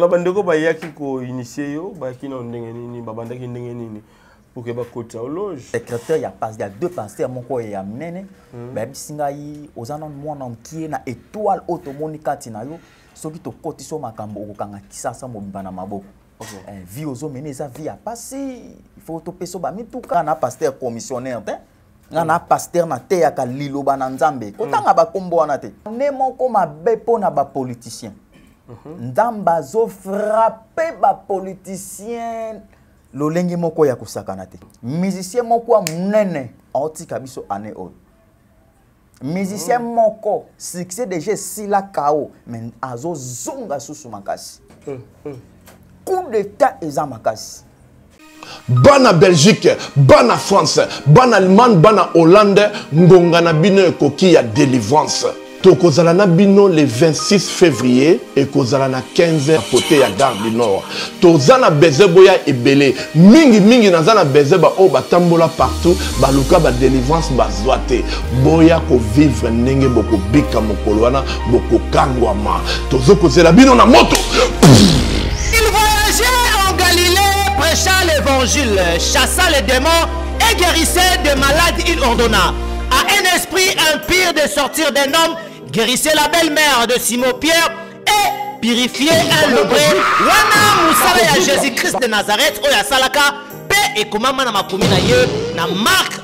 La bandeko ba yaki ko initier yo ba ki na ndenge nini ba bandaki ndenge nini pour que ba kota loge secrétaire ya passe ya deux pasteurs moko ya mnene ba bisinga yi ozana mwana mkie na étoile automonica tina yo soki to koti so makambo okanga kisasa mobimba na maboko vie ozo mene eza vie ya passe il faut to peso ba mituka na pasteur commissionnaire te na pasteur na te ya ka liloba na nzambe kotanga ba kombo wana te ne moko mabe pona ba politicien Ndamba zo frappé ba politicien lolenge moko ya kusakana te musicien moko mnene otika biso ane o musicien moko succès déjà sila kao mais azo zonga susu makasi coup d'état eza makasi bana Belgique, bana France, bana Allemagne, bana Hollande, ngonga na bino ekoki ya délivrance. Tokozala na bino le 26 février et kozala na 15h à côté ya Gare du Nord. Tozana beze boya ebele. Mingi nazana beze ba o batambola partout, ba luka ba délivrance ba zoate. Boya ko vivre ndenge boko bika mokolo wana boko kangwama. Tozo kozela bino na moto. Il voyageait en Galilée, prêchant l'évangile, chassant les démons et guérissait des malades. Il ordonna à un esprit impur de sortir d'un homme, guérissait la belle-mère de Simon-Pierre et purifiait un lebré. Wana musala ya Jésus-Christ de Nazareth, oya salaka, pe et comment na makomi na ye, na Marc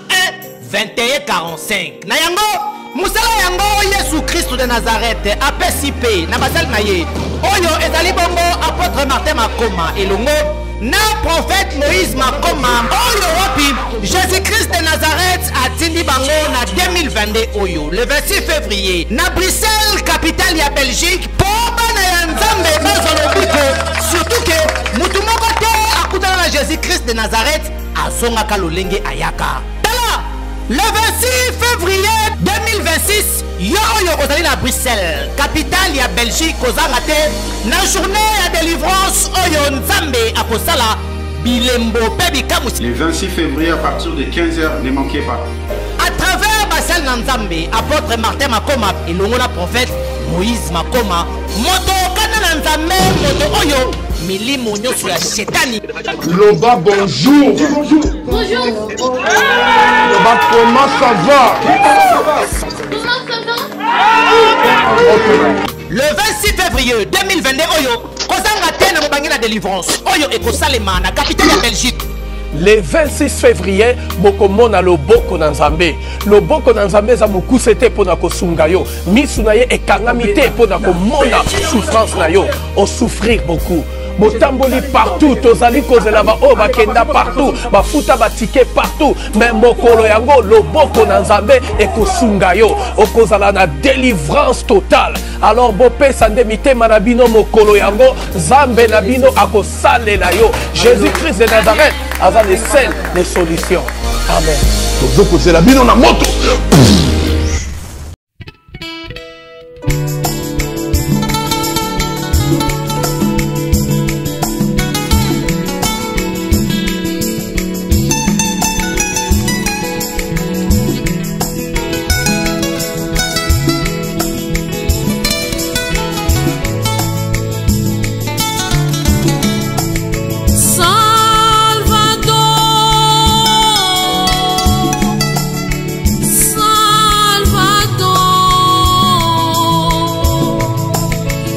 1, 21-45. Na yango, musala yango Yesu Christ de Nazareth, apesi pe, na basal na ye. Oyo ezali bongo apôtre Martin Makoma, elongo, na prophète Moïse Makoma, oyo wapi, Jésus-Christ de Nazareth a tindi bango na 2022 oyo, le 26 février, na Bruxelles, capitale ya Belgique, pour bana ya nzambe bazolobiko, surtout que mutu moko te akutana na Jésus-Christ de Nazareth, azonga kalolenge ayaka. Tala, le 26 février 2026, yo oyo ozali na Bruxelles, capitale ya Belgique, kozanga te, na journée ya délivrance oyo nzambe akosala bilembo pe bikamusi. Le 26 février à partir de 15h, ne manquez pas. À travers Basel Nanzambe, apôtre Martin Makoma et l'ongola prophète Moïse Makoma, moto kana Nanzambe, moto oyo, milimo nyoso ya shetani. Loba, bonjour. Bonjour. Bonjour. Loba, comment ça va? Comment ça va? Le 26 février 2022 oyo, kozanga tena mobangi na délivrance, oyo ekosalema na capitale ya Belgique. Le 26 février, bokomona loboko na nzambe. Loboko na nzambe za mokuse te pona kosunga yo. Misu na ye ekangami te pona komona souffrance na yo. O souffrir beaucoup. Botamboli partout, tozali kozela ba o bakenda partout, bafuta batike partout, mais mokolo yango loboko na nzambe ekosunga yo, okozala na délivrance totale. Alors bopé sande mitema na bino mokolo yango, nzambe na bino akosalela yo. Jésus-Christ de Nazareth aza le seul des solutions. Amen. Tozo kozela bino na moto.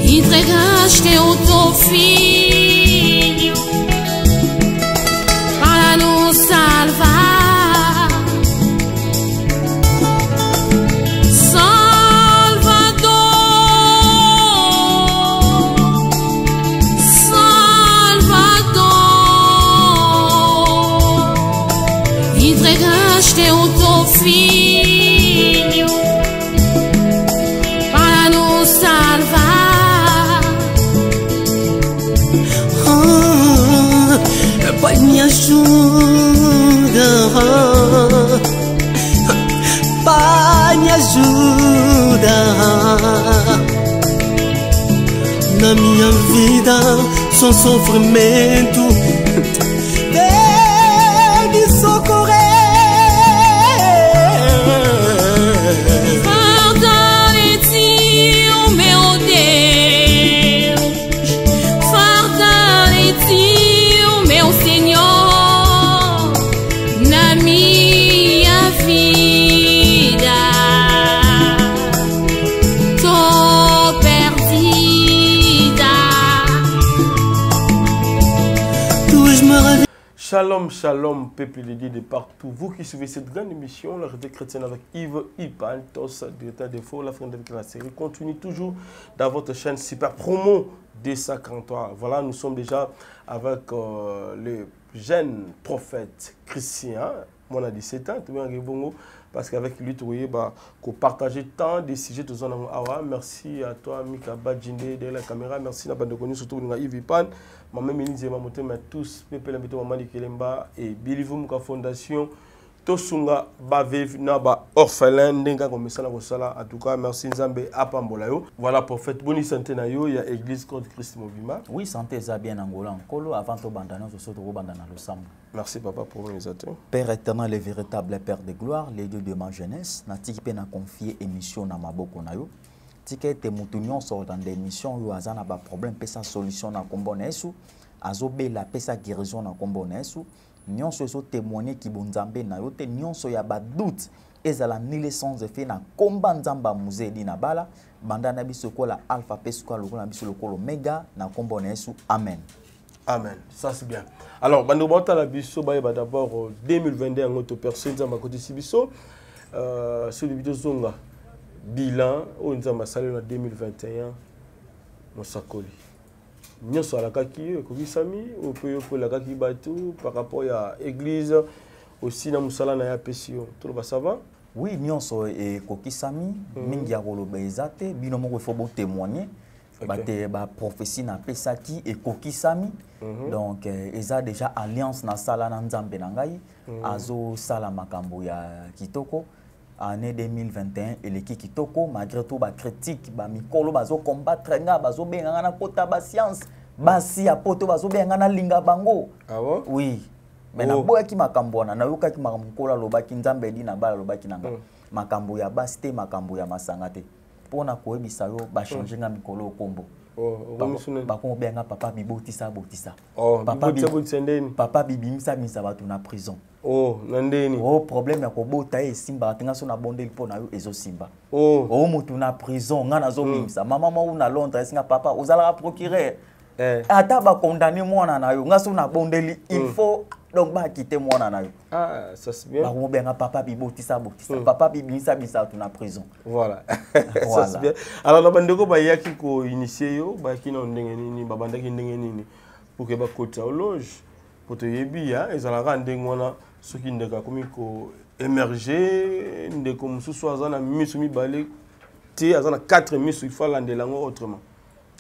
Entregaste o teu filho para nos salvar, Salvador, Salvador. Entregaste o teu filho para nos salvar. Pai, me ajuda. Pai, me ajuda. Na minha vida, só sofrimento. Vem me socorrer. Falta de ti, oh meu Deus. Shalom, shalom, peuple de Dieu de partout. Vous qui suivez cette grande émission, la Réveil chrétienne avec Yves Ipan, Tos, directeur de Faux, la fin de la série, continue toujours dans votre chaîne Super Promo 243. Voilà, nous sommes déjà avec le jeune prophète Christian. Moi, on a 17 ans, tout le monde parce qu'avec lui, tu voyez, qu'on partageait tant de sujets de zone awa. Merci à toi, Mika Badjinde, de la caméra. Merci à la connu surtout à Yves Ipan. Maman Ménise, maman mais tous, Pepe Lambito, maman Kelemba et Bilivum Fondation. Tosunga Bavev Naba orphelin Nenga comme ça en tout cas merci Nzambe Apambolayo. Voilà prophète boni santé na yo, il y a église contre Christ Movima. Oui, santé ça bien Angola Nkolo avant to bandana so so to bandana lo sambo. Merci papa pour les attentes. Père éternel, le véritable Père de gloire, les dieux de ma jeunesse, na tiki pe na confier émission na maboko na yo. Tiki te mutunyon so dans des missions yo azana ba problème pe sa solution na kombo na Yesu. Azobe la pe sa guérison na kombo na Yesu. Nyonso so témoigner ki bonzambe na yo te nyonso ya ba doute ezala nile sans effet na komba nzamba muzedi na bala banda na biso kola alpha pesco lokola biso lokolo omega na kombo na Yesu amen. Amen. Ça c'est bien. Alors bando bota la biso ba d'abord 2022 en auto personne nzamba côté sibiso sur le vidéo zonga bilan o nzamba salé na 2021 mosakoli. Nous sommes à la kaki, on peut la kaki bateau par rapport à l'église aussi dans Moussala na ya pesio. Tout le ça va? Oui, nous sommes et kokisami mingi ya koloba ezate bino moko faut bon témoigner. Bate ba prophétie na pesaki et kokisami. Donc eza déjà alliance na sala na Nzambe na ngai azo sala makambo ya kitoko. Année 2021 eleki kitoko malgré tout ba critique ba mikolo bazo combattre nga bazo benga na kota ba science basi ya poto bazo benga na linga bango. Ah bon? Oui. Mais na boya ki makambo na yoka ki makambo lobaki Nzambe di na bala lobaki nanga makambo ya basi te makambo ya masanga te pona koyebisa yo ba changer nga mikolo kombo. Bako benga papa bibotisa botisa. Papa bibimisa misa batu na prison. Oh, nandeni. Oh, problème ya kobota e simba tenga so na bondeli pona yo ezo simba. Oh, mutu na prison nga nazo bimisa. Mama mo na Londres singa papa ozala procureur. Ata ba condamner mwana na yo nga so na bondeli il faut donc ba quitter mwana na yo. Ah, ça c'est bien. Bako benga papa bibotisa botisa. Papa bibimisa misa tu na prison. Voilà. Ça c'est bien. Alors la bandeko ba yaki ko initier yo ba ki na ndenge nini ba bandaki ndenge nini pour que ba kota loge pour te yebi ya ezala ndenge wana ceux qui ne comme ko émerger de comme sous azana misu mi balé ti azana 4 misu il faut landelango autrement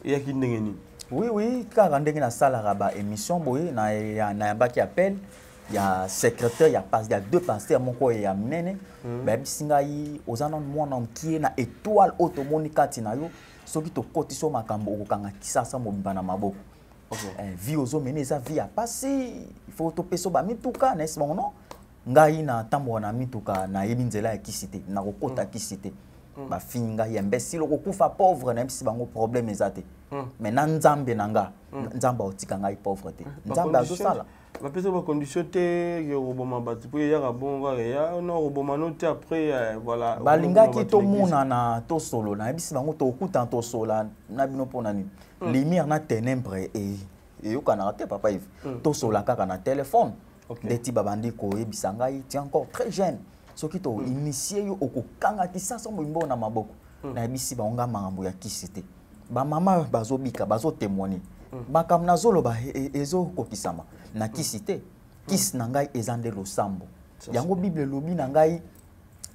et yaki ndenge nini. Oui oui car ndenge na sala raba émission boye na yambaki appel il y a secrétaire il y a deux pasteurs moko ya mnene ba bisinga yi ozana mwana mkie na étoile automonikati na yo soki to kotiso makambo okanga kisasa mobimba na maboko. Vie aux hommes ça vie a passé il faut to peso ba mituka n'est-ce pas non ngai na tambo na mituka na yebinzela ya kisite na kokota kisite ba finga ya imbécile okufa pauvre na bisi bango problème ezate mais na Nzambe nanga Nzamba otika ngai pauvreté Nzambe azosala ba peso ba condition te ke roboma batu po ya ka bonga ya no roboma no te après voilà balinga ki to mona na to solo na bisi bango to okuta to sola na bino pona ni lumière na ténèbres et yokana raté papa Yves to sola kaka na téléphone deti babandi ko yebisa ngai ti encore très jeune soki to initier yo okokanga kisasa mbimbo na maboko na bisi baonga mangambo ya kisite ba mama bazobika bazo témoigner bakam nazolo ba ezo kokisama na kisite kis na ngai ezande losambo yango bible lobi na ngai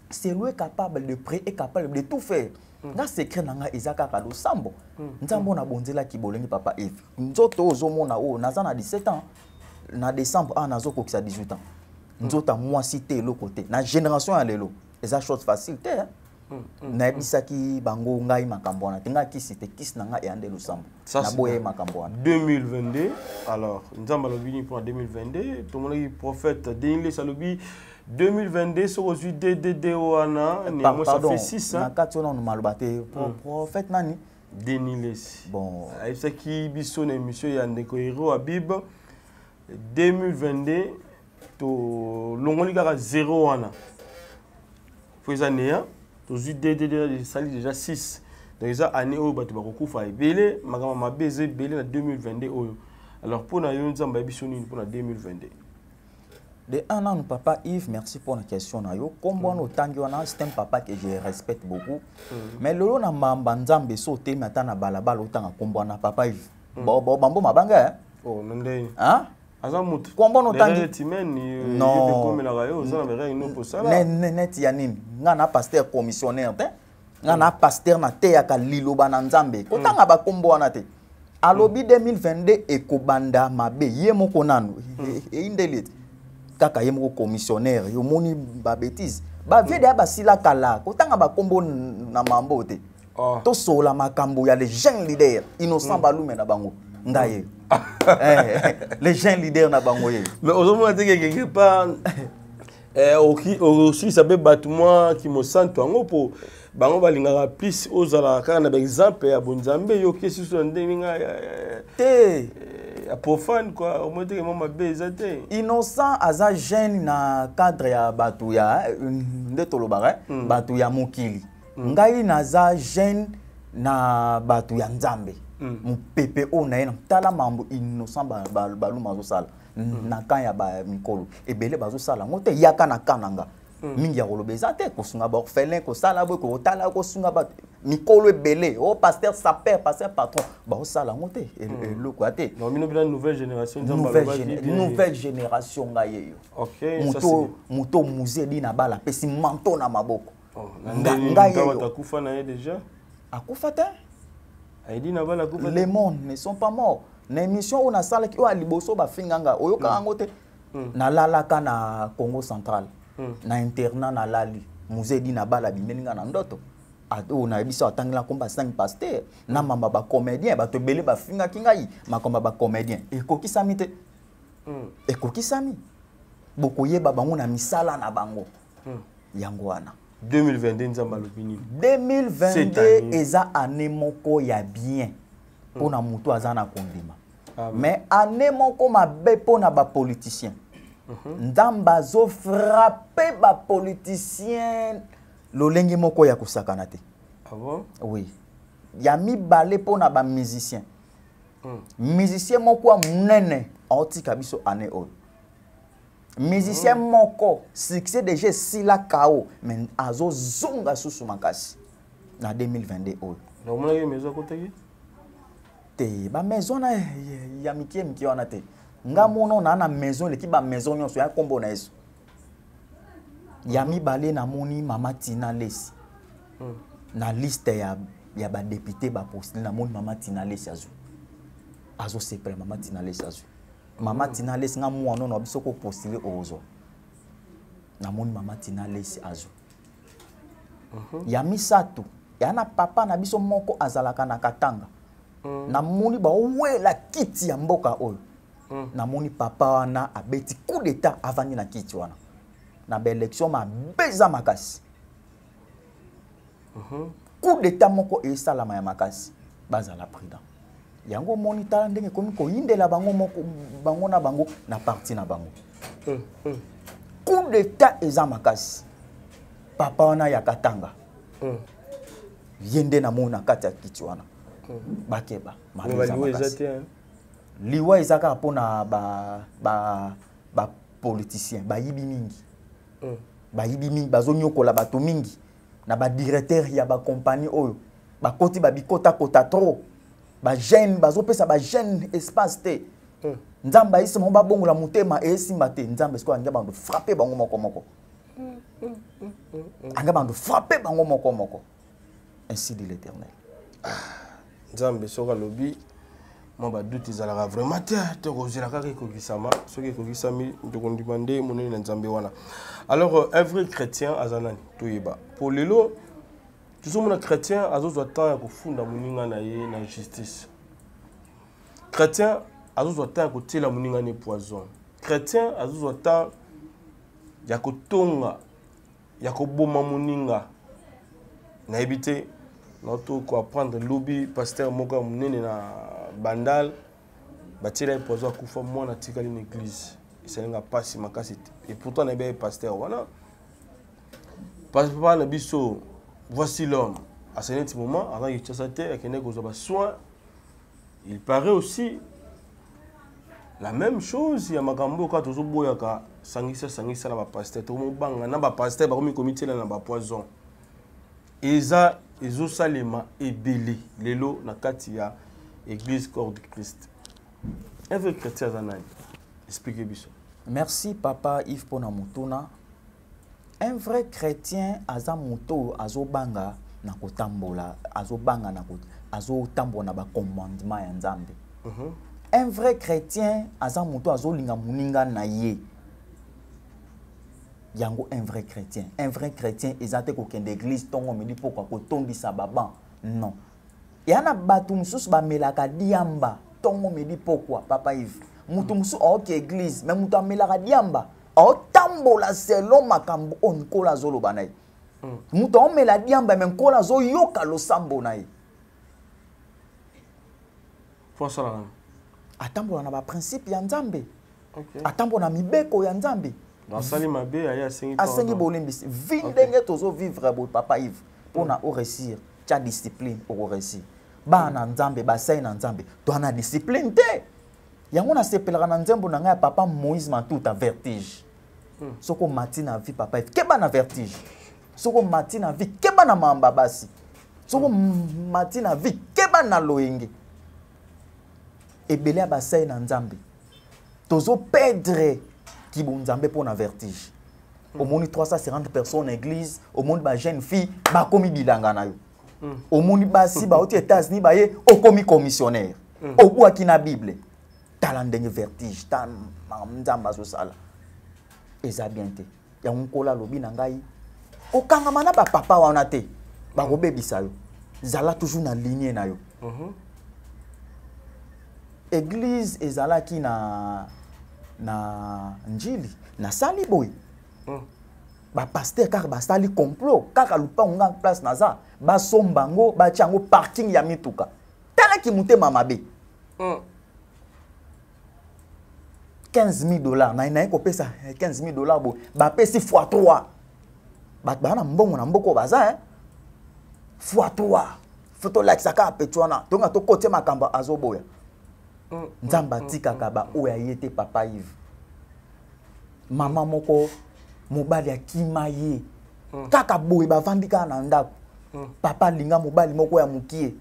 c'est lui capable de prier et capable de tout faire. Nga secret nanga ezaka ka losambo. Nzambo na bonzela ki bolengi papa Eve. Nzoto ozomona o naza na 17 ans. Na décembre nazo kokisa 18 ans. Nzota moi cité le côté. Na génération ya lelo. Eza chose facile te. Na bisaki bango ngai makambo na tenga kisite kis nanga e ande losambo. Na boye makambo 2022. Alors nzamba lobini pour 2022, tout le monde prophète Denile Salobi 2022 sur aujourd'hui DDD wana néanmoins ça fait 6 ans. Na katona no malobate prophète nani Denile. Bon, ça qui biso na émission ya ndeko hero Habib 2022 to longoli kaka 0 wana. Faut ça néa aujourd'hui DDD ça déjà 6. Donc ça année où batu bakokufa ebele makama mabeze belé na 2022 oyo. Alors pour na yo nzamba biso nini pour na 2022. De un an, papa Yves, merci pour la question. Comme on c'est un papa que je respecte beaucoup. Mais le long na banzambe sauté maintenant na balabala autant comme on papa Yves. Bambo mabanga. Oh non. Hein? Azamut. Comme on autant non. Net yanin. Ngana pasteur commissionnaire te. Ngana pasteur na te ya ka liloba na nzambe. Kotanga ba kombo wana te. Alobi 2022 ekobanda mabe ye moko nanu. E indelite. Kaka yemoko commissionnaire yo moni ba bêtise ba vie de ba sila kala kotanga ba kombo na mambo te to sola makambo ya les jeunes leaders innocent balume na bango ngaye les jeunes leaders na bango ye mais aujourd'hui on dit quelque part aussi ça peut battre moi qui me sent toi pour bango balingaka plus ozala kaka na exemple ya bonzambe yo kesi so ndeninga te profane quoi au moins que maman bezate innocent aza jeune na cadre ya batu ya ndetolobara batu ya mokili ngai naza jeune na batu ya nzambe mupepe o na tala mambo innocent baluma zo sala na kan ya ba mikolo ebele bazo sala ngote yaka na kananga mingi ya kolobeza te kosunga ba orphelin ko sala bo ko tala ko sunga ba mikolo ebele o pasteur sa père pasteur patron ba o sala ngote le quoi te non mino bila nouvelle génération nouvelle génération ngaye yo OK muto musée di na bala pesi manto na maboko ngaye takufa na déjà akufa te aidi na bala akufa les mondes ne sont pas morts na émission on a sala ki o aliboso ba finganga oyoka ngote na lalaka na Congo central na internat na lali musée di na bala bimeninga na ndoto ato na biso atangela komba 5 pasteur na mamba ba comédien ba to belé ba finga kingai makomba ba comédien ekokisami te ekokisami bokoyeba bango na misala na bango yango wana 2022 nzamba lopini 2022 eza année moko ya bien pona mutu azana kondima mais année moko mabe pona ba politicien ndamba zo frapper ba politicien lolenge moko ya kusakana te. Ah bon? Oui. Ya mibale pona ba musicien. Musicien moko munene otika biso ane o. Musicien moko succès déjà sila kao mais azo zonga susu makasi na 2022 o. Na mona ye maison koteki? Te ba maison na ya mikie wana te. Nga mono na maison leki ba maison nyonso ya kombo na yesu. Ya mibale na moni mama Tina Lesi. Na liste ya ba député ba postule na moni mama Tina Lesi azo sepela mama Tina Lesi azu. Mama Tina Lesi nga mwana no biso ko postule ozo. Na moni mama Tina Lesi azu. Ya misato ya na papa na biso moko azalaka na Katanga. Na moni ba wela kiti ya mboka oyo. Na moni papa wana abeti coup d'état avandi na kiti wana. Na ba élection ma beza makasi. Coup d'état moko esalama ya makasi bazala président. Yango moni tala ndenge komi ko yindela bango moko bango na parti na bango. Coup d'état eza makasi. Papa wana ya Katanga. Yende na mona kati ya kiti wana. Bakeba mabeza makasi. Liwa ezaka pona ba politicien ba yibi mingi. Ba yibi mingi bazonyokola bato mingi na ba directeur ya ba compagnie oyo ba koti ba bikota kota trop ba jeune bazopesa ba jeune espace te. Nzamba isi mo ba bongola mutema esimba te nzamba siko anga bando frapper bango moko. Anga bando frapper bango moko. Ainsi dit l'Éternel. Nzamba soka lobi moi ba doute ezalaka vraiment te kozela kaka ekokisama soki ekokisami tokondimande monene na nzambe wana. Alors un vrai chrétien azanani toyeba pour lelo tozomona chrétien azozwa temps ya kofunda moninga na ye na justice. Chrétien azozwa temps ya kotiela moninga na poison. Chrétien azozwa temps ya kotonga ya koboma moninga na ebite noto ko apprendre lobby pasteur moko munene na bandal batira poison kufa mwana tikali na église isenga pasi makasi et pourtant na be pasteur wana papa na biso voici l'homme à ce moment avant qu'il tchasate akene ko ba soin il paraît aussi La même chose, il y a makambo quand toujours boyaka sangisa na ba pasteur to mo banga na ba pasteur ba komi comité na ba poison. Eza ezo salema ebele lelo na kati ya église corps de Christ. Un vrai chrétien zanani. Expliquez biso. Merci papa Yves pona mutuna. Un vrai chrétien aza muto azobanga na kotambola, azobanga na azotambola ba commandement ya Nzambe. Un vrai chrétien aza muto azolinga muninga na ye. Yango un vrai chrétien. Un vrai chrétien ezate ko kende église tongo meli pourquoi ko tondisa baba. Non. Yana batu mususu ba melaka diamba tongo meli pourquoi papa Yves. Mutu musu ok église mais mutu amelaka diamba. O tambola selon makambo on kola zolo banai. Mutu omela diamba men kola zo yoka lo sambo nai. Faut ça là. Atambola na ba principe ya Nzambe. Okay. Atambola na mibeko ya Nzambe. Dans sali mabe aya sengi. Asengi bolimbisi. Vindenge tozo vivre bo papa Yves. Pona o réussir, tia discipline o réussir. Ba na Nzambe ba sai na Nzambe. To na discipline te. Yango na sepelaka na Nzambe na ngai papa Moïse Matuta vertige. Soko matina vie papa Yves. Keba na vertige. Soko matina vie keba na mamba basi. Soko matina vie keba na loenge. Ebele ba sai na Nzambe. Tozo perdre qui bon Nzambe pour na vertige. Au monde 350 personnes église, au monde ba jeune fille ba komi bilanga na yo. Au monde ba si ba oti États-Unis ba ye o komi commissionnaire. Au bout qui na Bible. Talendenge vertige, tan Nzamba zo sala. Eza bien te. Ya nkola lobi na ngai. O kangama na ba papa wana te. Ba ko bebisa yo. Zala toujours na lignée na yo. Église ezala ki na njili na sali boy. Ba pasteur car ba sali complot kaka lupa nga place naza ba sombango ba tiango parking ya mituka. Tala ki mutema mabe. $15,000 na ko pesa $15,000 bo ba pesi x3. Ba na mbongo na mboko baza x3. Photo like saka petwana tonga to kote makamba azoboya. Nzamba tika kaba oya yete papa Yves. Mama moko mobali akima ye. Kaka boy bavandika na ndako. Papa linga mobali moko ya mukie.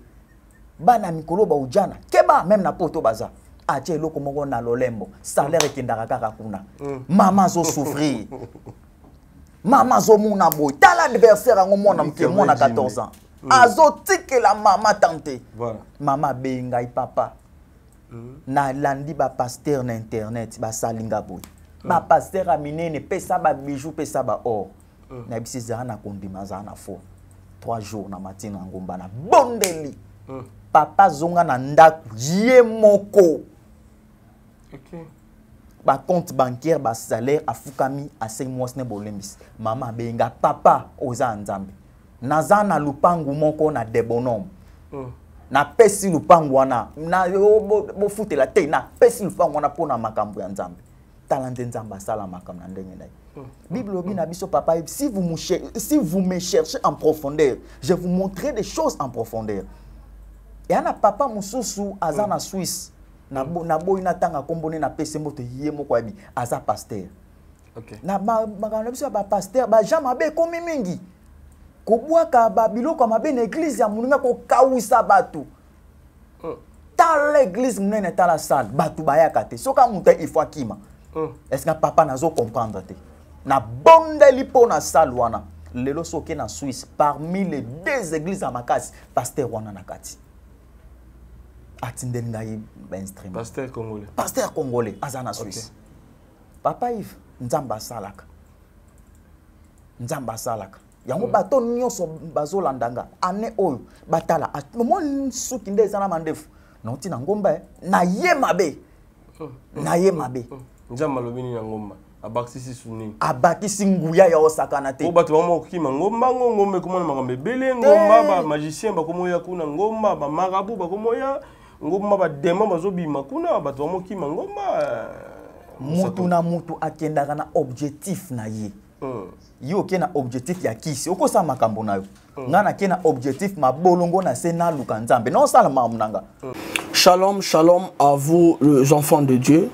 Bana mikolo ba ujana. Keba même na poto baza. Ache loko moko na lolembo. Salaire kendaka kaka kuna. Mama zo souffrir. Mama zo muna boy. Tala adversaire ngo mona mke mona 14 ans. Azo tike la mama tante. Voilà. Mama bengai papa. Na landi ba pasteur na internet ba salinga boy. Ba pasteur aminene pesa ba bijou pesa ba or. Na bisiza na kondima za na fo. 3 jours na matina ngomba na bondeli. Papa zonga na ndaku ye moko. OK. Ba compte bancaire ba salaire afukami a 5 mois ne bolembis. Mama benga papa oza Nzambe. Naza na lupangu moko na debonom. Na pesi lupangu wana na bo futela te na pesi lupangu wana pona makambo ya Nzambe. Talande Nzamba sala makambo na ndenge na. Bible obina biso papa si vous me cherchez en profondeur, je vous montrerai des choses en profondeur. Et ana papa mususu aza na Suisse na boy na tanga kombone na pesi mboto ye moko abi aza pasteur. OK. Na makambo biso ba pasteur ba jama be komi mingi. Kobwaka ba biloko mabe na église ya muninga ko kawisa batu. Ta l'église munene ta la salle batu bayaka te. Soka muta il faut akima. Est-ce que papa nazo comprendre te? Na bondeli po na salle wana. Lelo soke na Suisse parmi les 2 églises à Makasi pasteur wana na kati. Atindeli ngai ba instrument. Pasteur congolais. Pasteur congolais azana Suisse. Okay. Papa Yves Nzamba salaka. Nzamba salaka. Yango bato nyonso bazolandanga ane oyo batala mon suki nde ezana mandefu noti na ngomba na ye mabe na ye mabe Nzamba lobini na ngomba abakisi sunini abakisi nguya ya osakana te o bato bamo kima ngomba ngombe komona makambe bele ngomba ba magicien bakomoya kuna ngomba ba marabu bakomoya ngomba ba demo bazobima kuna bato bamo kima ngomba mutu na mutu akendaka na objectif na ye. Yo kena objectif ya kisi oko sa makambo na yo ngana kena objectif mabolongo na sena luka Nzambe non sala mamunanga. Shalom, shalom à vous les enfants de Dieu.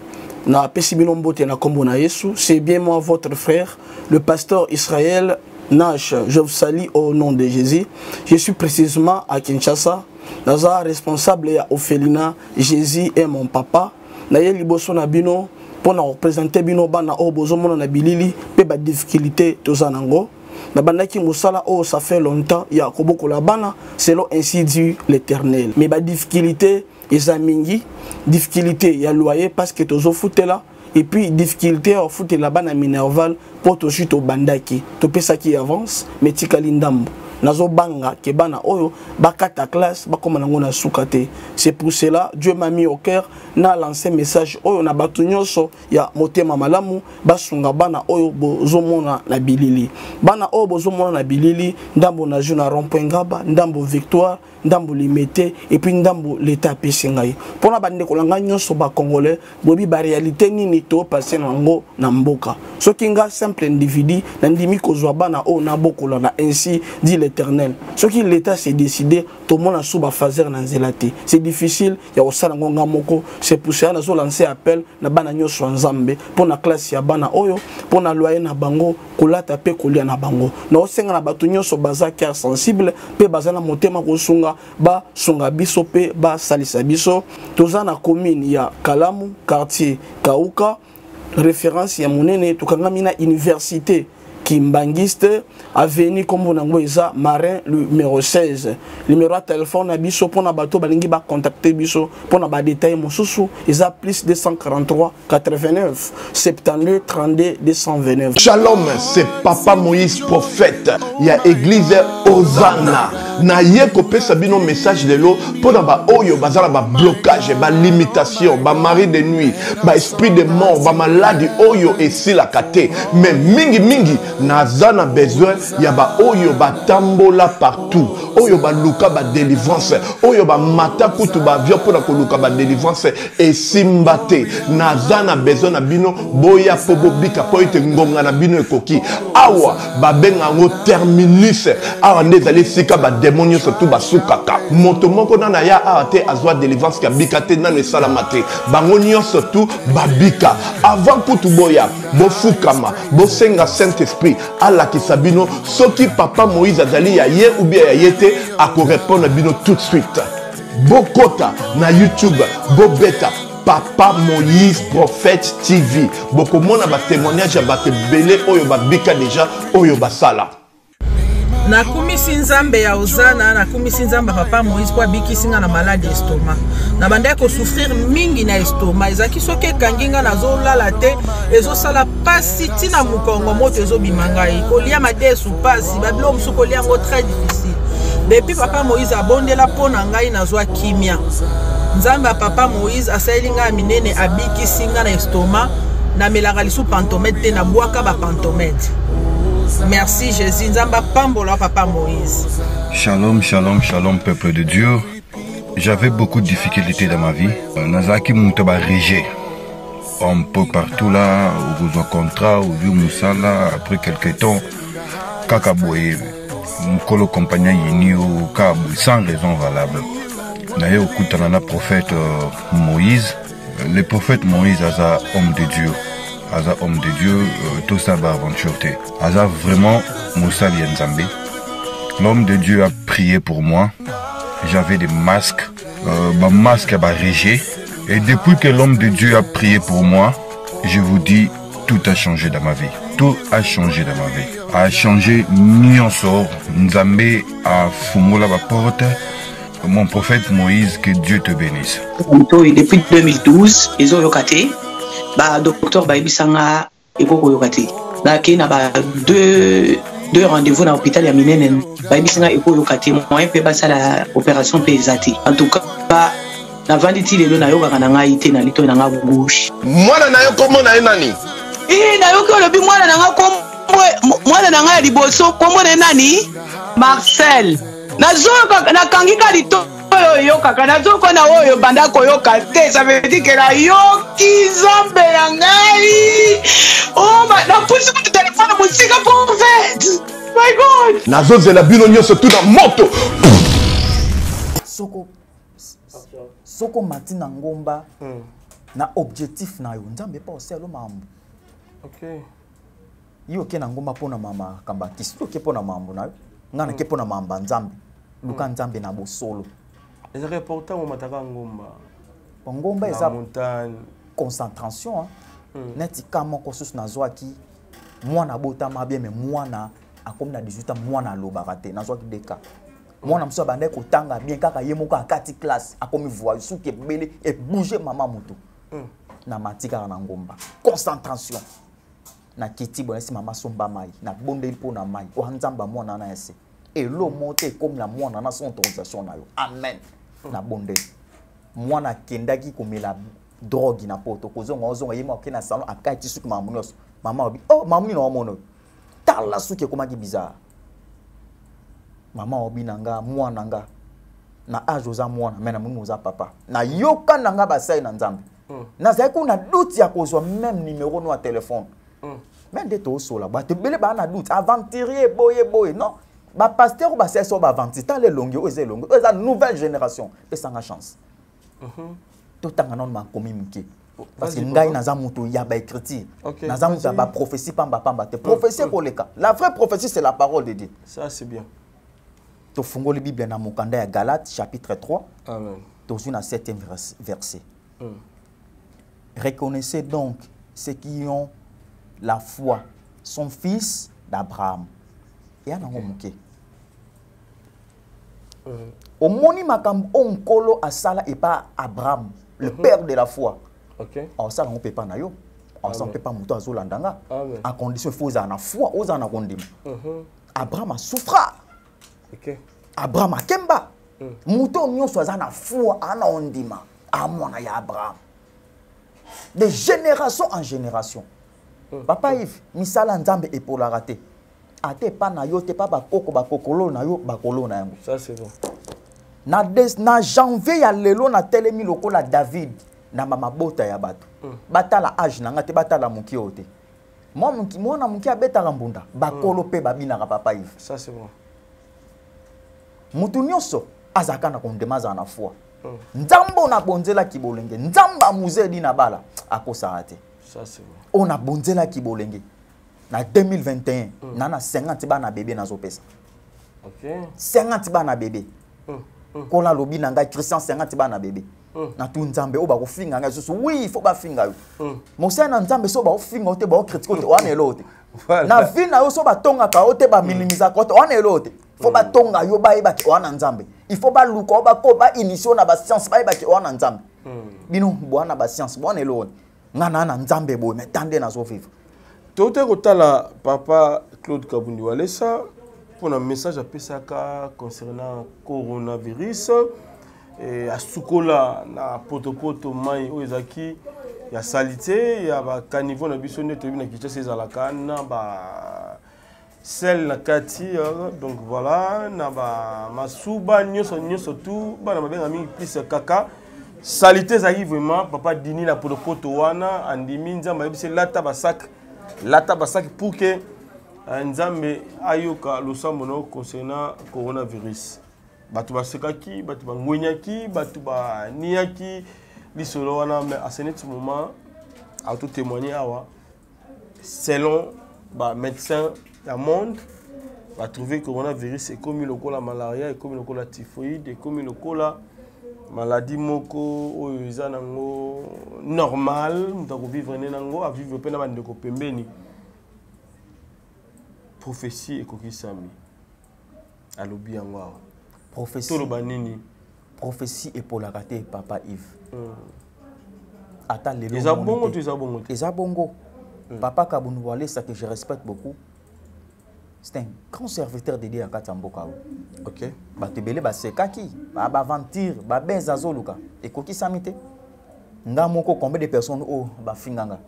na pesi bino mbote na kombo na Yesu. C'est bien moi votre frère, le pasteur Israël Nash. Je vous salue au nom de Jésus. Je suis précisément à Kinshasa. Naza responsable ya Ophelina. Jésus est mon papa. Naye liboso na bino pour na représenter bino bana o bozomona na bilili pe ba difficulté tozanango. Na bandaki musala oh ça fait longtemps ya koboko la bana selon ainsi dit l'Éternel. Mais ba difficulté ezamingi, difficulté ya loyer parce que tozo foutela et puis difficulté à foutre la bana minerval pour to chute au bandaki. To pesa qui avance mais tikali ndambo. Nazo banga ke bana oyo bakata classe bakoma nango na sukate. C'est pour cela Dieu m'a mis au cœur na lancé message oyo na batu nyonso ya motema malamu basunga bana oyo bozomona na bilili. Bana oyo bozomona na bilili ndambo na juna rond-point Ngaba, ndambo Victoire, ndambo Limité et puis ndambo l'état pesingai. Pona bande kolanga nyonso ba congolais bobi ba réalité nini to passer nango na mboka. Soki nga simple individu na ndimi kozwa bana oyo na bokola na ainsi dit l'Éternel. Ce qui l'État s'est décidé, tout le monde a sous fazer na zelati. C'est difficile, il y a aussi ngonga moko. C'est pour ça que nous lancé appel na bana nyoso nzambe pour na classe ya bana oyo, pour na loyer na bango, kolata pe kolia na bango. Na osenga na batu nyoso baza cœur sensible, pe baza na motema ko sunga ba sunga biso pe ba salisa biso. Toza na commune ya Kalamu, quartier Kauka, référence ya monene tukangami na université Kimbangiste, avenue comme on a Marin numéro 16. Numéro de téléphone à biso pour na bateau balingi ba contacter biso pour na ba détail mosusu ils a plus 243 89 72 32 229. Shalom, c'est Papa Moïse prophète. Il y a église Hosanna. Na ye kopesa bino message de l'eau pour na ba oyo bazala ba blocage, ba limitation, ba mari de nuit, ba esprit de mort, ba maladie oyo et si la kate. Mais mingi naza na besoin ya ba oyo ba tambola partout. Oyo ba luka ba délivrance, oyo ba mata kutu ba vio pour na ko luka ba délivrance et simbate. Naza na besoin na bino boya pobo bika po ite ngonga na bino ekoki. Awa ba benga ngo terminus. Awa ndezali sika ba démonio surtout ba sukaka. Moto moko na ya ate azwa délivrance ka bikate na ne salamate. Bango nyonso surtout ba bika. Avant kutu boya bo fukama, bo senga Saint-Esprit ala kisabino soki papa Moïse azali ya ye ou bien ya yete a ko répondre bino tout de suite. Bokota na YouTube, bobeta Papa Moïse prophète TV. Boko mona ba témoignage ya ba belé oyo ba bika déjà oyo basala. Na kumisi nzambe ya Hosanna, na kumisi nzambe papa Moïse kwa biki singa na malade estomac. Na banda ko souffrir mingi na estomac. Ezaki soke kanginga na zo lala te, ezo sala pasi tina mukongo moto ezo bimangai. Kolia mate sou pasi, babilo musu kolia ngo très difficile. Depuis papa Moïse abondela pona ngai na zo kimia. Nzambe papa Moïse asayilinga minene abiki singa na estomac, na melaka lisu pantomètre na boaka ba pantomètre. Merci Jésus, Nzamba Pambola Papa Moïse. Shalom, shalom, shalom peuple de Dieu. J'avais beaucoup de difficultés dans ma vie. Nazaki Moutaba Régé. Un peu partout là, au besoin contrat, au vieux Moussala, après quelques temps, Kakaboye, Mukolo compagnon Yini au Kabou, sans raison valable. D'ailleurs, au Koutanana prophète Moïse, le prophète Moïse a homme de Dieu. Aza homme de Dieu, tout ça va aventure. Aza vraiment Moussa Lienzambe. L'homme de Dieu a prié pour moi. J'avais des masques. Ma masque a régé. Et depuis que l'homme de Dieu a prié pour moi, je vous dis, tout a changé dans ma vie. Tout a changé dans ma vie. A changé Nyonsor. Nzambe a fumola la porte. Mon prophète Moïse, que Dieu te bénisse. Depuis 2012, ils ont yokaté. Bah docteur Baibisanga ekoko yokati na kina ba deux rendez-vous dans l'hôpital ya minene Baibisanga ekoko yokati moyen pe ba sala opération pesati en tout cas na vanditi lelo na yoka na ngai te na lito na nga gauche mwana na yo komo na nani na yo ko lobi mwana na nga komo mwana na nga liboso komo na nani Marcel na zoka na kangika lito yo kaka nazoko na oyo banda koyoka te ça veut dire que la yoki zambe ya ngai oh na pusi ku téléphone musika prophète my god nazozela bino nyonso tout na moto soko matina ngomba na objectif na yo nzambe pa oselo mambo. OK. Yo ke na ngomba pona mama kamba kisto ke pona mambo na yo. Ngana ke pona mamba nzambe. Luka nzambe na bosolo. Les reporters au mataka ngomba. Ngomba eza montagne concentration neti kama ko sus na zwaki mwana botama bien mais mwana akomi na 18 ans mwana lobaka te na zwaki deka. Mwana mso bande ko tanga bien kaka ye moko akati classe akomi voix suki bele et bouger mama mutu. Na matika na ngomba. Concentration. Na kiti bona si mama somba mai na bonde po na mai o nzamba mwana na ese. Et l'eau monte comme la mwana na son autorisation na yo. Amen. Na bonde. Mwana kendaki komela drogue na poto kozonga ozonga yema okena salon akati suki mamunos mama obi oh mamuni no mono tala suki komaki bizarre mama obi nanga mwana nga na age za mwana mena mumu za papa na yoka nanga basai na nzambe na zai kuna doute ya kozwa même numéro no téléphone même de to sola ba te bele ba na doute aventurier boye non ba pasteur ba sai so ba aventir tant les longues ose longue eza nouvelle génération et ça a chance. Tout en non ma communiqué parce que ngai naza muto ya ba écriture naza muto ba prophétie pamba te prophétie ko leka la vraie prophétie c'est la parole de Dieu. Ça c'est bien. To fungo la Bible na mokanda ya Galates chapitre 3 amen to sur na 7e verset. Reconnaissez donc ceux qui ont la foi son fils d'Abraham et ana ngomuke au moni makambo onkolo asala et pas Abraham le père de la foi. OK. Alors ça on peut pas na yo. Alors ça on peut pas muto azolandanga. À condition faut za na foi oza na kondima. Abraham a souffra. OK. Abraham a kemba. Muto nyonso aza na foi ana ondima. Amona ya Abraham. De génération en génération. Papa Yves, misala nzambe epola raté. Ate pa na yo te pa bakokolo na yo bakolo na yango. Ça c'est bon. Na janvier ya lelo na telemi lokola David na mama bota ya bato. Batala âge na nga te batala muki ote. Mwana muki abetaka mbunda bakolo pe babinaka papa Yves. Ça c'est bon. Mutu nyonso azaka na kondemaza na foi. Nzambo na bonzela kibolenge. Nzamba muzedi na bala akosa ate. Ça c'est bon. On a bonzela kibolenge. Na 2021 nana 50 bana bébé na zopesa. OK. 50 bana bébé. Kola lobi na ngai Christian 50 bana bébé. Na tu nzambe o ba ko finga ngai so oui il faut ba finga yo. Mosa na nzambe so ba o finga o te ba o critique o te wana elote. Na vie na yo so ba tonga ka o te ba minimiza ko te wana elote. Faut ba tonga yo ba eba ki wana nzambe. Il faut ba luka o ba ko ba initiation na ba science ba eba ki wana nzambe. Bino bwana ba science bwana elote. Ngana na nzambe bo mais tande na so vivre. Tote kotala papa Claude Kabundi Walesa pour un message à Pesaka concernant coronavirus et à Sukola na potopoto mai oezaki ya salité ya ba caniveau na biso ne tobi na kitese za la kana ba sel na kati donc voilà na ba masuba nyoso tout bana mabenga mingi plus kaka salité za vraiment papa dini na potopoto wana andimi nzamba yebise lata basaki pour que nzambe ayoka losambo no concernant coronavirus. Batu basekaki, batu bangwenyaki, batu baniaki lisolo wana mais à ce moment à tout témoigner awa selon ba médecin du monde va trouver que coronavirus est comme le cola malaria et comme le cola typhoïde et comme le cola maladie moko oyo eza nango normal mutako vivre nenango a vivre pena bandeko pembeni prophétie ekokisami alobi yango awa prophétie toloba nini prophétie epolaka te papa Yves ata lelo eza bongo to eza bongo te eza bongo papa Kabundi Walesa que je respecte beaucoup c'est un grand serviteur de Dieu à Katamboka. OK. Batebele basekaki, ba aventure, ba beza zoluka. Ekoki samite. Nga moko combien de personnes oh ba finganga.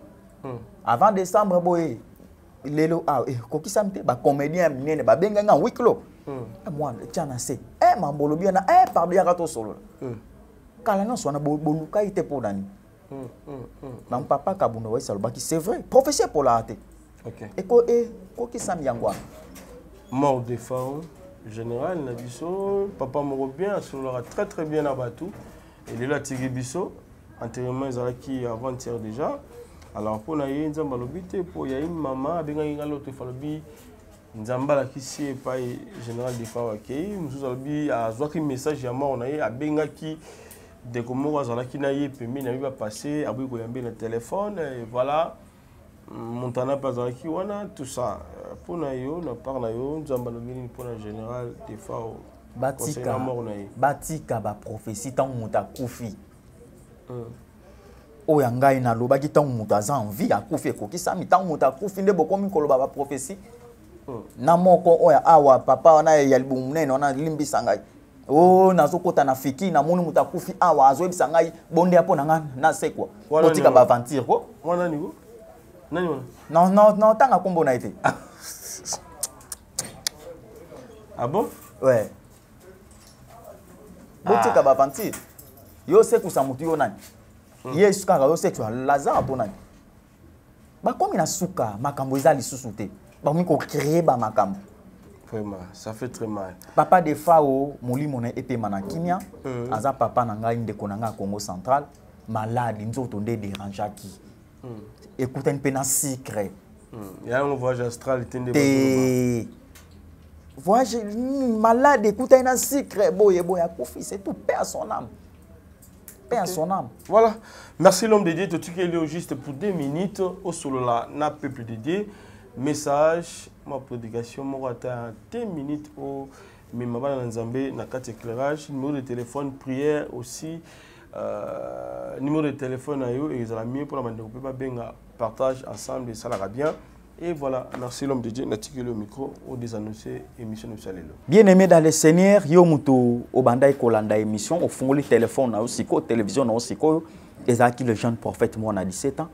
Avant décembre boy lelo ah ekoki samite ba comédien minene ba benganga huis clos. Moi tiana se mambolo bien na pardon ya kato solo. Kala non sona boluka ite po dani. Mam papa Kabundi Walesa lobaki c'est vrai, prophétie pour la ate. OK. Koki sam yangwa. Mort de faim général Nabiso, papa moko bien, solora très bien à Batou. Et là Tigé Biso, enterrement ezalaki avant-hier déjà. Alors pour na ye nzamba lobité pour ya une maman abenga ngalo te falobi nzamba la kisi pa général de Fawa Kei nous albi azwaki message ya mort na ye abenga ki de comment azalaki na ye pemi na va passer abui ko yambe na téléphone et voilà montana pas azalaki wana tout ça pour na yo na par na yo nzamba lobini pour na général de Fawa batika ba prophétie tant muta kufi oya ngai na lobaki tant muta za envie akufi ekokisami tant muta kufi nde bokomi koloba ba prophétie na moko oya awa papa wana ya libumnene wana limbisa ngai oh nazokota na fiki na moni muta kufi awa azoyebisa ngai bonde apo na nga na sekwa botika ba aventure ko wana ni ko nani wana non tanga kombo na ite ah bon ouais botika ba aventure yo seku sa mutu yo nani yesu kaka yo seku lazare po nani bakomi na suka makambo ezali lisusu te bakomi ko créer ba makambo vraiment ça fait très mal papa de Fao molimo na epema na kimia aza papa na ngai ndeko na nga Congo central malade nzoto nde dérangeaki écoute un peu na secret ya un voyage astral tende voyage malade écoute un secret boye akufi c'est tout paix à son âme. Paix à son âme. Voilà. Merci l'homme de Dieu. Tout ce qui est juste pour 2 minutes. Au solo là, n'a peuple de Dieu. Message, ma prédication, moi attends 2 minutes au Mimaba Nzambé, na 4 éclairage, numéro de téléphone, prière aussi. Numéro de téléphone à eux et ils ont mis pour la manière de pas partage ensemble et ça l'ira bien. Et voilà, merci l'homme de Dieu, n'attiquez le micro au désannoncé émission de Salélo. Bien aimé dans le Seigneur, yo mutu obandai kolanda émission, au fond le téléphone na osiko, télévision na osiko, ezaki le jeune prophète moi na 17 ans.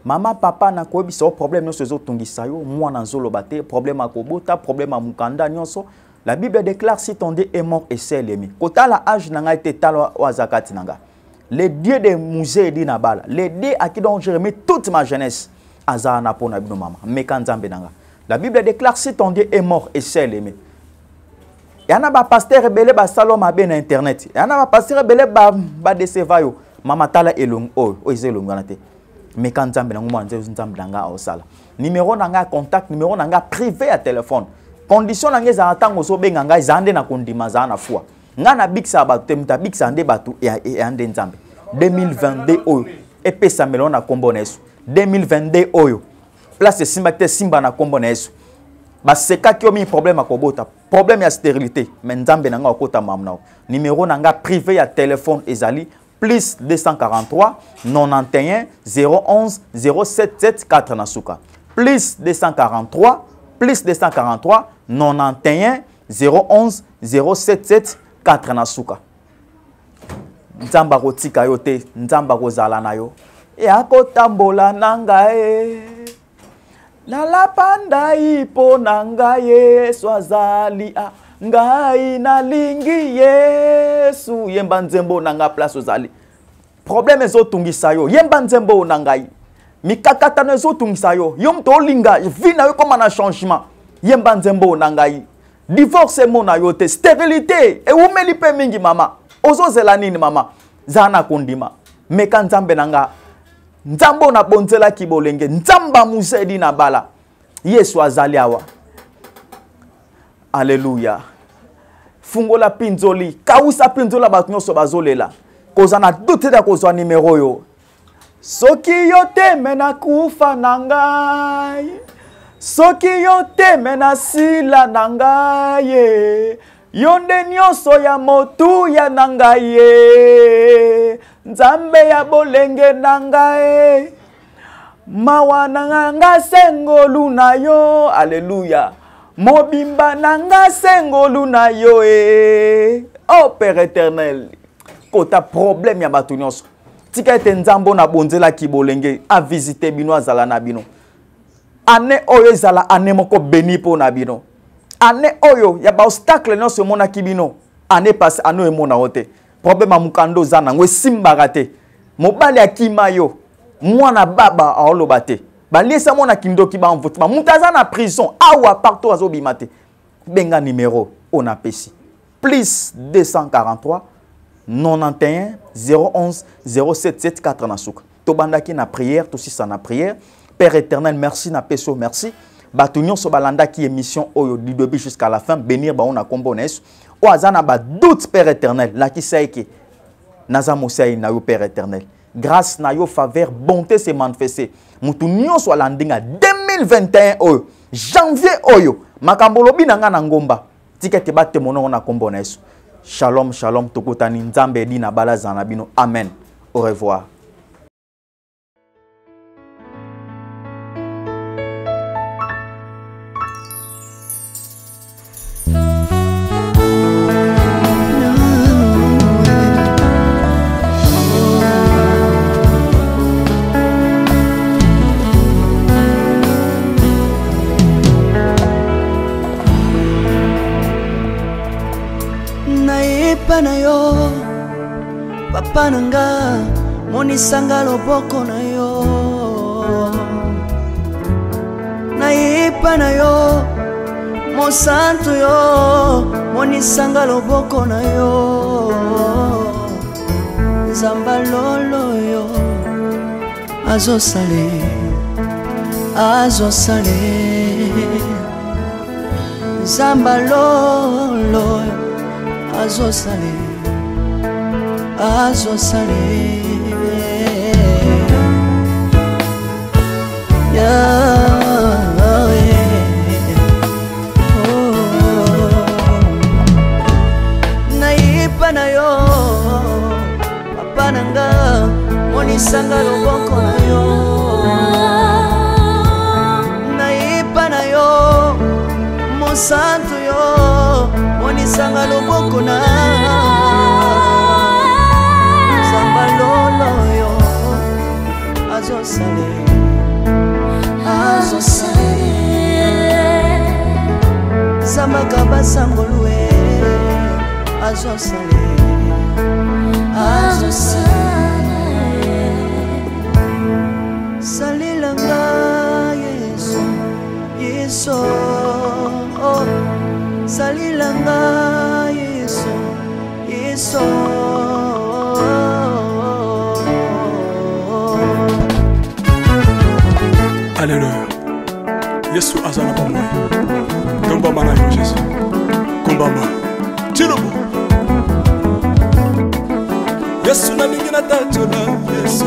Maman papa na ko biso problème no sezo tungisa yo, moi na zolo bate, problème akobota, problème a mukanda nyonso. La Bible déclare si ton Dieu est mort et c'est l'aimé. Kota la âge nanga été talo wazakati nanga. Le Dieu des musées dit nabala, le Dieu à qui donc j'ai remis toute ma jeunesse. La Bible déclare si ton Dieu est mort et c'est l'aimé. Il y en a des pasteurs rebelles qui salon à bien internet. Il y en a des pasteurs rebelles qui décevent yo. Mama tala elong o ezelo nganate. Mais quand nzambe na ngoma nzambe nanga osala. Numéro nanga contact, numéro nanga privé à téléphone. Condition nanga za ntango so benga ngai zande na kondima za na foi. Nga na biksa ba temta biksa nde batu e ande nzambe. 2022 oyo epesa melona kombo na Yesu. 2022 oyo place simba te simba na kombo na Yesu baseka ki omi problème akobota problème ya stérilité mais nzambe nanga okota mamna numéro nanga privé ya téléphone ezali plus 243 91 011 077 4 na suka plus 243 91 011 077 4 na suka nzamba kotika yo te nzamba kozala na yo yakotambola nangae nalapanda ipo nangae Yesu azali ngai nalingi Yesu yemba nzembo nanga place ozali problème ezotungisa yo yemba nzembo nangai mikakatano ezotungisa yo yo mto olinga vie na yo koma na changement yemba nzembo nangai divorce mona yo te stérilité eumeli pe mingi mama ozozela nini mama zana kondima meka nzambe nanga nzambo na bonzela kibolenge nzamba musedi na bala Yesu azali awa. Alléluia. Fungola pinzoli kausa pinzola batu nyonso bazolela kozana doute da kozwa numéro yo soki yo teme na kufa na ngai soki yo teme na sila na ngai yonde nyonso ya motu ya na ngai nzambe ya bolenge na ngai mawa na nga sengolu na yo. Alléluia. Mobimba nanga sengolu na yo Oh Père éternel, kota problème ya batu nyonso tika ete nzambo na bonzela kibolenge a visiter bino azala na bino ane oyo ezala ane moko beni po na bino ane oyo ya ba obstacle nyonso mona kibino ane passe ano emona ote problème amukando za nango esimbaka te mobali akima yo mwana baba aoloba te baliesa mona kindoki ba envoûtement mutaza na prison awa partout azobima te benga numéro on apesi plus 243 91 011 077 4 na suka. Tobandaki na prière, to si na prière. Père éternel, merci na peso, merci. Batunyon so balanda qui émission oyo du début jusqu'à la fin bénir ba on a combo na Yesu. O azana ba doute Père éternel, la ki saiki naza mosai na yo Père éternel. Grâce na yo faveur, bonté se manifester. Mutunyon so landinga 2021 oyo, janvier oyo, makambo lobi na nga na ngomba. Tikete ba temono na combo na Yesu. Shalom, shalom, tokotani nzambe di na bala zana bino. Amen. Au revoir. Na yo papa nanga monisanga loboko na yo naipa na yo mosantu yo monisanga loboko na yo nzamba lolo yo azosale nzamba lolo azosale naipa na yo papa nanga monisanga loboko na yo naipa na yo mosantu yo monisanga loboko na nzamba lolo yo azosale zambaka basangolue azosale salilanga yesu yesu salilanga yesu yesu Alléluia. Yesu azana ba moi. Tomba mana yo Jésus. Kumbamba. Tirobo. Yesu na lingi na tachola Yesu.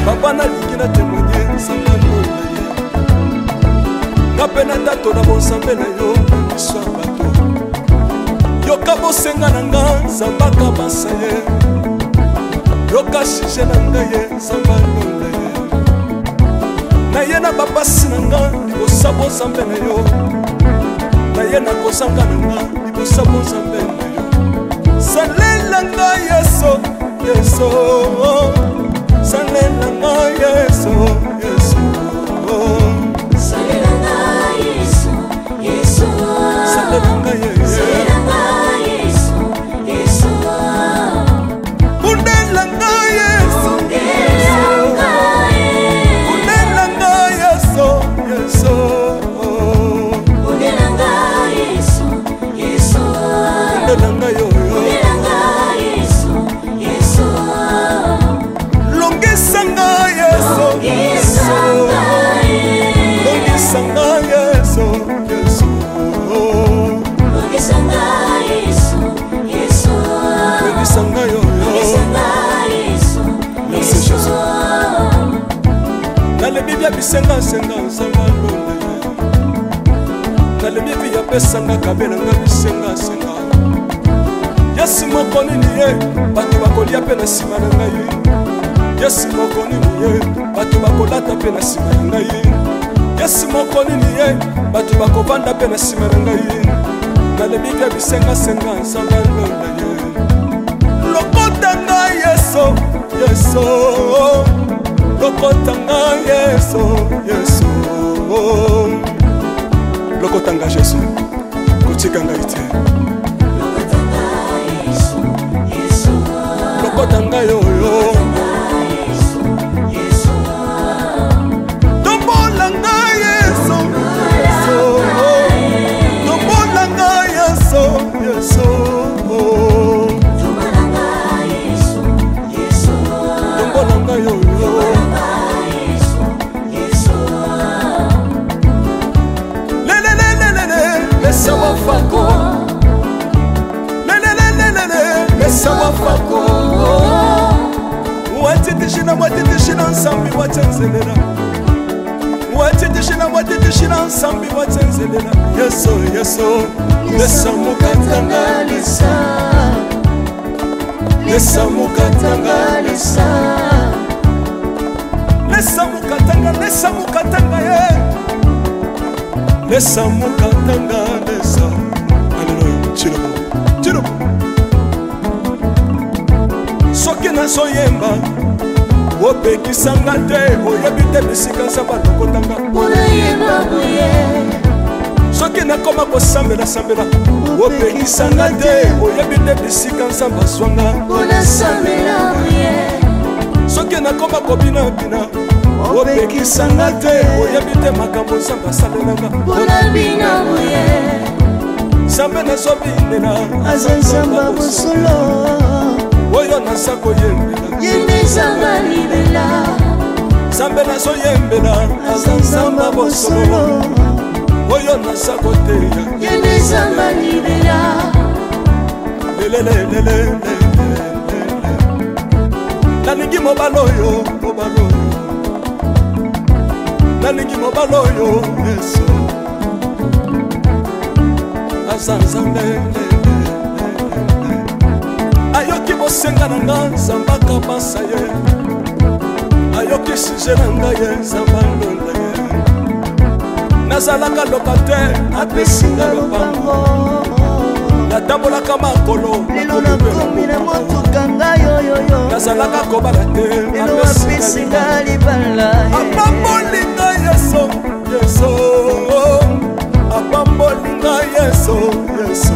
Papa na lingi na témoigner sangalo na ye. Kapena tato na bonsambe na yo Yesu abato. Yoka bosenga na nga zambaka basaye. Yoka shije na nga ye sambalo na ye. Na ye na bapasi na nga libosabo zambe na yo. Na ye na kozanga na nga libosabo zambe na yo. Salela nga Yesu, Yesu. Salela nga Yesu, Yesu. Salela nga Yesu, Yesu. Salela nga Yesu, Yesu. Undela nga Yesu, bisenga senga sanga lole kalemi via pesanga kabela nga bisenga senga Yesu mokoni ni ye batu bakolia pe na sima na ngai Yesu mokoni ni ye batu bakolata pe na sima na ngai Yesu mokoni ni ye batu bakovanda pe na sima na ngai kalemi via bisenga senga sanga lole lokota ngai Yesu Yesu lokotanga Yesu Yesu lokotanga Yesu kotikanga ite lokotanga yoyo tombolanga Yesu tombolanga Yesu Yesu watitishina nsambi watsenzelela watitishina watitishina nsambi watsenzelela yeso yeso lesa mukatanga lesa mukatanga lesa mukatanga lesa mukatanga ye lesa mukatanga lesa Alléluia chilobo chilobo soki nazoyemba opekisanga te oyebi te bisika nzambe alokotanga soki nakoma kosambela sambela opekisanga te oyebi te bisika nzambe azwanga soki nakoma kobinabina opekisanga te oyebi te makambo nzambe asalelanga nzambe nazobinela aza nzambe bosolo oyo naza koyembela yende nzambe libela nzambe nazoyembela aza nzambe bosolo oyo naza koteya yende nzambe libela lelelelelele nalingi mobala oyo nalingi mobala oyo yesu aza nzambe ayoki bosenga na nga nzambe akabasa ye ayoki suje na nga ye nzambe alonda ye nazalaka lokatere apesinga lopango natambolaka makolo lelo nakomi na motuka ngai oyoyo nazalaka kobala te lelo apesinga libala apambolinga yeso yeso apambolinga yeso yeso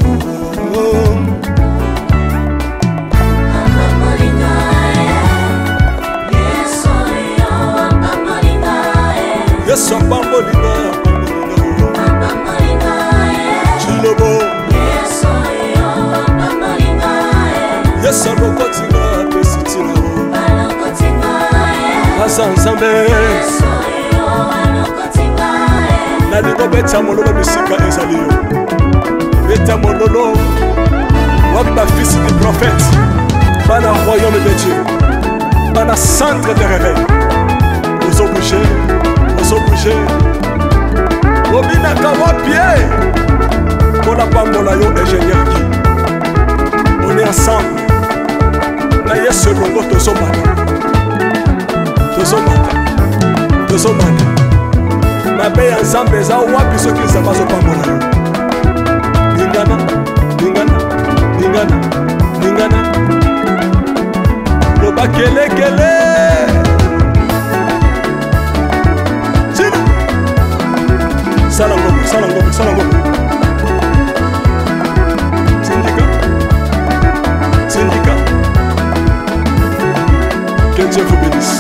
yesu apambolinga chilobo yesu alokotinga apesitina aza nzambe nalingo beta mololo bisika ezali yo beta mololo wapi bafisi du prophète bana royaume de dieu bana centre de réveil ozobouge obinaka wapie mpona pambola yo ingénieur ki on est ensemble na yesu elongo tozomata mabe ya nzambe eza wapi soki nzambe azopambola yo lingana loba kelekele sala ngombe syndicat que Dieu vous bénisse.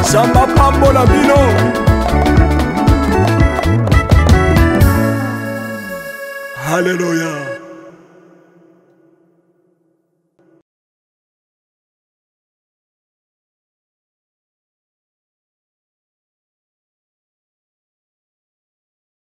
Samba pambola bino Alléluia.